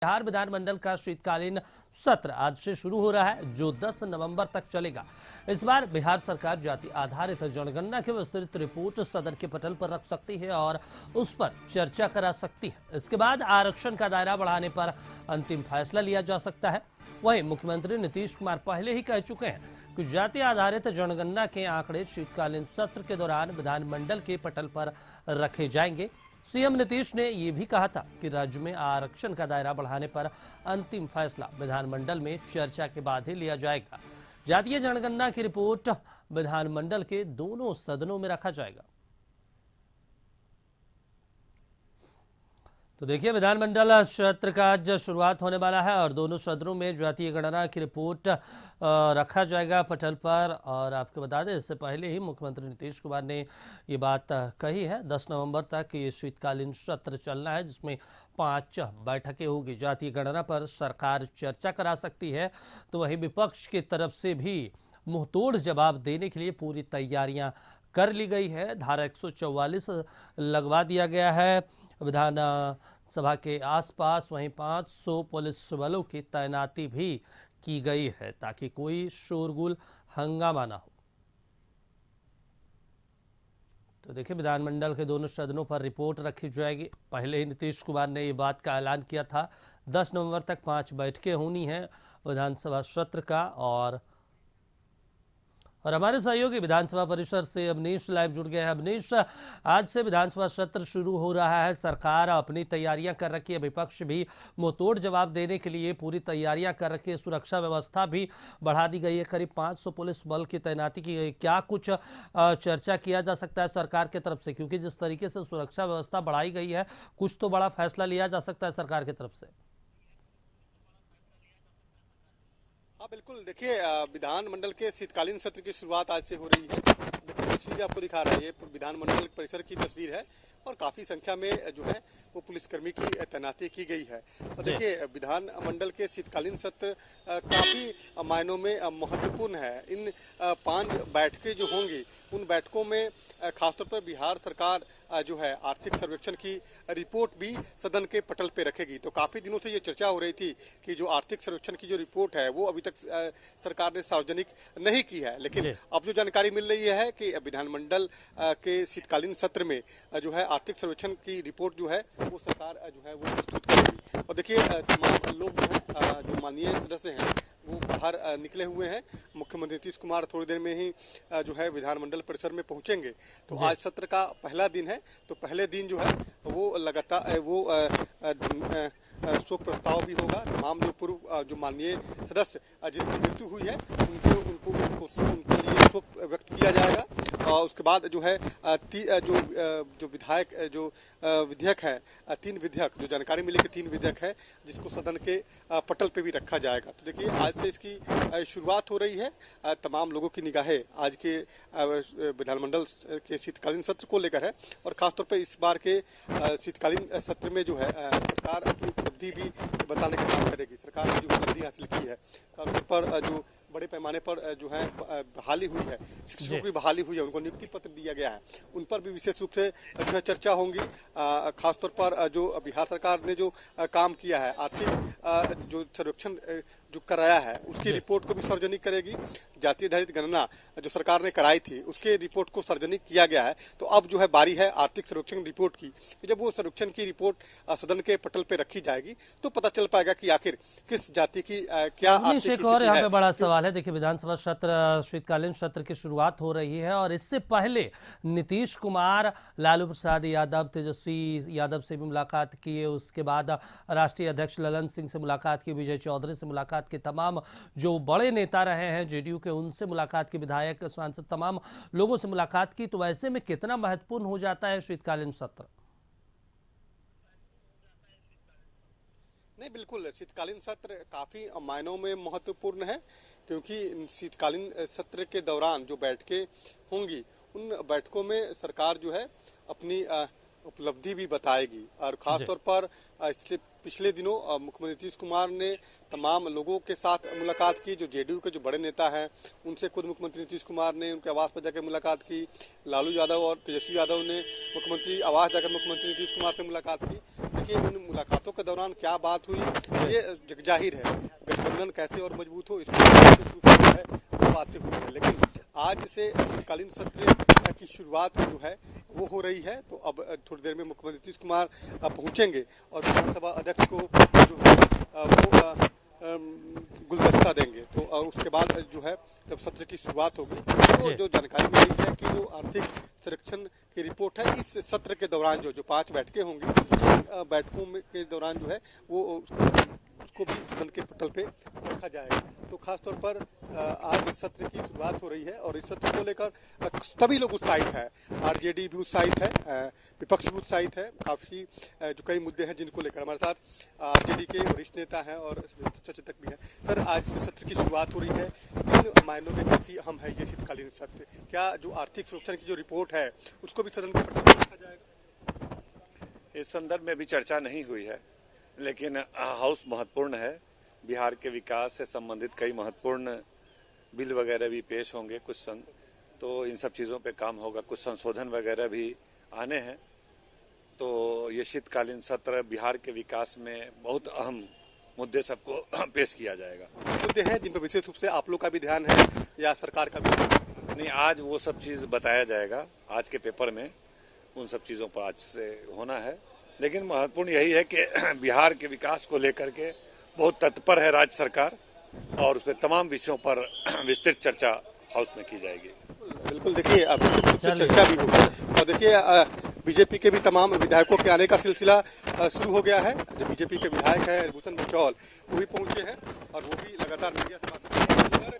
बिहार विधानमंडल का शीतकालीन सत्र आज से शुरू हो रहा है, जो 10 नवंबर तक चलेगा। इस बार बिहार सरकार जाति आधारित जनगणना की विस्तृत रिपोर्ट सदन के पटल पर रख सकती है और उस पर चर्चा करा सकती है। इसके बाद आरक्षण का दायरा बढ़ाने पर अंतिम फैसला लिया जा सकता है। वहीं मुख्यमंत्री नीतीश कुमार पहले ही कह चुके हैं कि जाति आधारित जनगणना के आंकड़े शीतकालीन सत्र के दौरान विधानमंडल के पटल पर रखे जाएंगे। सीएम नीतीश ने यह भी कहा था कि राज्य में आरक्षण का दायरा बढ़ाने पर अंतिम फैसला विधानमंडल में चर्चा के बाद ही लिया जाएगा। जातीय जनगणना की रिपोर्ट विधानमंडल के दोनों सदनों में रखा जाएगा। तो देखिए, विधानमंडल सत्र का आज शुरुआत होने वाला है और दोनों सदनों में जातीय गणना की रिपोर्ट रखा जाएगा पटल पर। और आपको बता दें, इससे पहले ही मुख्यमंत्री नीतीश कुमार ने ये बात कही है। 10 नवंबर तक ये शीतकालीन सत्र चलना है, जिसमें 5 बैठकें होगी। जातीय गणना पर सरकार चर्चा करा सकती है, तो वहीं विपक्ष की तरफ से भी मुंहतोड़ जवाब देने के लिए पूरी तैयारियां कर ली गई है। धारा 144 लगवा दिया गया है विधान सभा के आसपास। वहीं 500 पुलिस बलों की तैनाती भी की गई है, ताकि कोई शोरगुल हंगामा ना हो। तो देखिए, विधानमंडल के दोनों सदनों पर रिपोर्ट रखी जाएगी। पहले ही नीतीश कुमार ने ये बात का ऐलान किया था, 10 नवंबर तक 5 बैठकें होनी हैं विधानसभा सत्र का। और हमारे सहयोगी विधानसभा परिसर से अवनीश लाइव जुड़ गए हैं। अवनीश, आज से विधानसभा सत्र शुरू हो रहा है, सरकार अपनी तैयारियां कर रखी है, विपक्ष भी मुंहतोड़ जवाब देने के लिए पूरी तैयारियां कर रखी है, सुरक्षा व्यवस्था भी बढ़ा दी गई है, करीब 500 पुलिस बल की तैनाती की गई। क्या कुछ चर्चा किया जा सकता है सरकार की तरफ से, क्योंकि जिस तरीके से सुरक्षा व्यवस्था बढ़ाई गई है, कुछ तो बड़ा फैसला लिया जा सकता है सरकार की तरफ से? हाँ बिल्कुल, देखिए विधानमंडल के शीतकालीन सत्र की शुरुआत आज से हो रही है। देखिए, तस्वीर आपको दिखा रहा है, ये विधानमंडल परिसर की तस्वीर है और काफी संख्या में जो है वो पुलिसकर्मी की तैनाती की गई है। तो देखिए, विधानमंडल के शीतकालीन सत्र काफी मायनों में महत्वपूर्ण है। इन 5 बैठकें जो होंगी, उन बैठकों में खासतौर पर बिहार सरकार जो है आर्थिक सर्वेक्षण की रिपोर्ट भी सदन के पटल पे रखेगी। तो काफी दिनों से ये चर्चा हो रही थी कि जो आर्थिक सर्वेक्षण की जो रिपोर्ट है वो अभी तक सरकार ने सार्वजनिक नहीं की है, लेकिन अब जो जानकारी मिल रही है कि विधानमंडल के शीतकालीन सत्र में जो है आर्थिक सर्वेक्षण की रिपोर्ट जो है वो सरकार जो है वो प्रस्तुत करेगी। और देखिए, तमाम लोग जो है जो माननीय सदस्य हैं वो बाहर निकले हुए हैं। मुख्यमंत्री नीतीश कुमार थोड़ी देर में ही जो है विधानमंडल परिसर में पहुंचेंगे। तो आज सत्र का पहला दिन है, तो पहले दिन जो है वो लगातार वो शोक प्रस्ताव भी होगा। तमाम जो पूर्व जो माननीय सदस्य जिनकी मृत्यु हुई है उनके लिए शोक व्यक्त किया जाएगा। और उसके बाद जो है जो विधायक जो विधेयक है, 3 विधेयक, जो जानकारी मिली कि 3 विधेयक है, जिसको सदन के पटल पे भी रखा जाएगा। तो देखिए, आज से इसकी शुरुआत हो रही है। तमाम लोगों की निगाहें आज के विधानमंडल के शीतकालीन सत्र को लेकर है और खासतौर पर इस बार के शीतकालीन सत्र में जो है सरकार अपनी उपलब्धि भी बताने का काम करेगी। सरकार ने जो उपलब्धि हासिल की है, खासतौर पर जो बड़े पैमाने पर जो है बहाली हुई है, शिक्षकों की बहाली हुई है, उनको नियुक्ति पत्र दिया गया है, उन पर भी विशेष रूप से जो है चर्चा होंगी। खासतौर पर जो बिहार सरकार ने जो काम किया है, आर्थिक जो सर्वेक्षण जो कराया है, उसकी रिपोर्ट को भी सार्वजनिक करेगी। जातीय आधारित गणना जो सरकार ने कराई थी, उसके रिपोर्ट को सार्वजनिक किया गया है। तो अब जो है बारी है आर्थिक सर्वेक्षण रिपोर्ट की। जब वो सर्वेक्षण की रिपोर्ट सदन के पटल पे रखी जाएगी तो पता चल पाएगा कि आखिर किस जाति की क्या एक और यहाँ पे बड़ा सवाल है। देखिए, विधानसभा सत्र शीतकालीन सत्र की शुरुआत हो रही है और इससे पहले नीतीश कुमार लालू प्रसाद यादव, तेजस्वी यादव से भी मुलाकात किए, उसके बाद राष्ट्रीय अध्यक्ष ललन सिंह से मुलाकात की, विजय चौधरी से मुलाकात के, तमाम जो बड़े नेता रहे हैं जेडीयू के, उनसे मुलाकात की, विधायक, सांसद, तमाम लोगों से मुलाकात की। तो ऐसे में कितना महत्वपूर्ण हो जाता है शीतकालीन सत्र? नहीं, बिल्कुल, शीतकालीन सत्र काफी मायनों में महत्वपूर्ण है, क्योंकि शीतकालीन सत्र के दौरान जो बैठकें होंगी, उन बैठकों में सरकार जो है अपनी उपलब्धि भी बताएगी। और खासतौर पर पिछले दिनों मुख्यमंत्री नीतीश कुमार ने तमाम लोगों के साथ मुलाकात की। जो जेडीयू के जो बड़े नेता हैं, उनसे खुद मुख्यमंत्री नीतीश कुमार ने उनके आवास पर जाकर मुलाकात की। लालू यादव और तेजस्वी यादव ने मुख्यमंत्री आवास जाकर मुख्यमंत्री नीतीश कुमार से मुलाकात की। देखिए इन मुलाकातों के दौरान क्या बात हुई ये जाहिर है, गठबंधन कैसे और मजबूत हो इसको है वो बातें हुई है। लेकिन आज से शीतकालीन सत्र की शुरुआत जो है वो हो रही है, तो अब थोड़ी देर में मुख्यमंत्री नीतीश कुमार पहुंचेंगे और विधानसभा अध्यक्ष को जो है वो गुलदस्ता देंगे। तो और उसके बाद जो है जब सत्र की शुरुआत होगी तो जो जानकारी मिली है कि जो आर्थिक सर्वेक्षण की रिपोर्ट है इस सत्र के दौरान जो 5 बैठकें होंगी, बैठकों में के दौरान जो है वो उसको भी सदन के पटल पे रखा जाएगा। तो खासतौर पर आज इस सत्र की शुरुआत हो रही है और इस सत्र को लेकर सभी लोग उत्साहित है। आरजेडी भी उत्साहित है, विपक्ष भी उत्साहित है। काफी जो कई मुद्दे हैं जिनको लेकर हमारे साथ आरजेडी के वरिष्ठ नेता हैं और सचेतक भी हैं। सर, आज से सत्र की शुरुआत हो रही है, किन मायनों में काफी अहम है ये शीतकालीन सत्र? क्या जो आर्थिक सुरक्षा की जो रिपोर्ट है उसको भी सदन के पटल पर रखा जाएगा? इस संदर्भ में भी चर्चा नहीं हुई है, लेकिन हाउस महत्वपूर्ण है। बिहार के विकास से संबंधित कई महत्वपूर्ण बिल वगैरह भी पेश होंगे, तो इन सब चीज़ों पे काम होगा। कुछ संशोधन वगैरह भी आने हैं। तो ये शीतकालीन सत्र बिहार के विकास में बहुत अहम मुद्दे सबको पेश किया जाएगा। मुद्दे हैं जिन पर विशेष रूप से आप लोग का भी ध्यान है या सरकार का भी? नहीं, आज वो सब चीज़ बताया जाएगा। आज के पेपर में उन सब चीज़ों पर आज से होना है। लेकिन महत्वपूर्ण यही है कि बिहार के विकास को लेकर के बहुत तत्पर है राज्य सरकार और उस पर तमाम विषयों पर विस्तृत चर्चा हाउस में की जाएगी। बिल्कुल, देखिए अब चर्चा भी होगी और देखिए बीजेपी के भी तमाम विधायकों के आने का सिलसिला शुरू हो गया है। जो बीजेपी के विधायक हैं भूषण बचौल वो भी पहुंचे हैं और वो भी लगातार मीडिया से बात कर रहे हैं।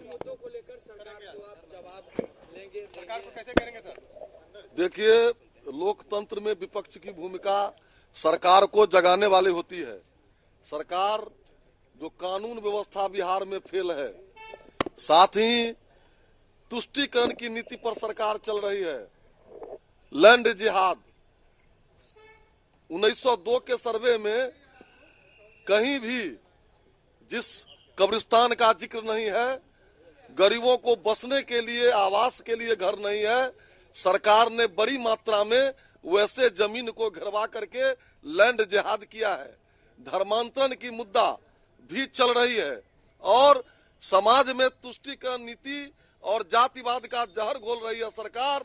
मुद्दों को लेकर सरकार को आप जवाब लेंगे, सरकार को कैसे करेंगे सर? देखिए, लोकतंत्र में विपक्ष की भूमिका सरकार को जगाने वाली होती है। सरकार जो कानून व्यवस्था बिहार में फेल है, साथ ही तुष्टीकरण की नीति पर सरकार चल रही है। लैंड जिहाद 1902 के सर्वे में कहीं भी जिस कब्रिस्तान का जिक्र नहीं है, गरीबों को बसने के लिए आवास के लिए घर नहीं है, सरकार ने बड़ी मात्रा में वैसे जमीन को घेरवा करके लैंड जिहाद किया है। धर्मांतरण की मुद्दा भी चल रही है और समाज में तुष्टीकरण नीति और जातिवाद का जहर घोल रही है सरकार।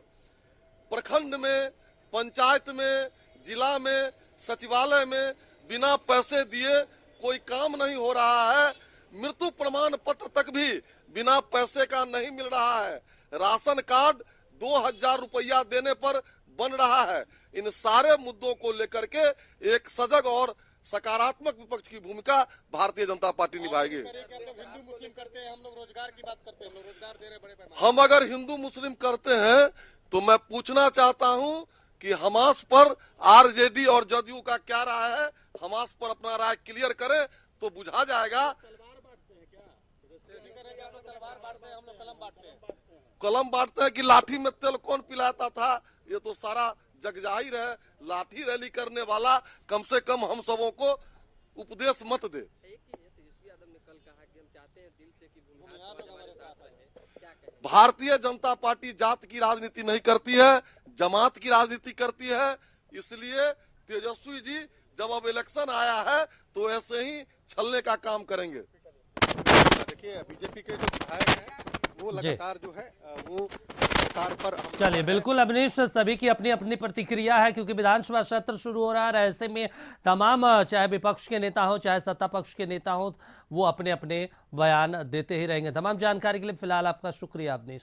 प्रखंड में, पंचायत में, जिला में, सचिवालय में बिना पैसे दिए कोई काम नहीं हो रहा है। मृत्यु प्रमाण पत्र तक भी बिना पैसे का नहीं मिल रहा है। राशन कार्ड 2000 रुपया देने पर बन रहा है। इन सारे मुद्दों को लेकर के एक सजग और सकारात्मक विपक्ष की भूमिका भारतीय जनता पार्टी निभाएगी। हिंदू मुस्लिम करते हैं, हम लोग रोजगार की बात करते हैं, हम लोग रोजगार दे रहे बड़े पैमाने। हम अगर हिंदू मुस्लिम करते हैं तो मैं पूछना चाहता हूं कि हमास पर आरजेडी और जदयू का क्या राय है। हमास पर अपना राय क्लियर करे तो बुझा जाएगा। तलवार बांटते हैं क्या? तलवार बांटते हैं, हम लोग कलम बांटते हैं। कलम बांटते हैं कि लाठी में तेल कौन पिलाता था, ये तो सारा जग जाहिर है। लाठी रैली करने वाला कम से कम हम सबों को उपदेश मत दे। भारतीय जनता पार्टी जात की राजनीति नहीं करती है, जमात की राजनीति करती है। इसलिए तेजस्वी जी जब अब इलेक्शन आया है तो ऐसे ही छलने का काम करेंगे। देखिए बीजेपी के जो विधायक हैं वो लगातार जो है वो सरकार पर। चलिए, बिल्कुल अवनीश, सभी की अपनी अपनी प्रतिक्रिया है क्योंकि विधानसभा सत्र शुरू हो रहा है। ऐसे में तमाम चाहे विपक्ष के नेता हो चाहे सत्ता पक्ष के नेता हो वो अपने अपने बयान देते ही रहेंगे। तमाम जानकारी के लिए फिलहाल आपका शुक्रिया अवनीश।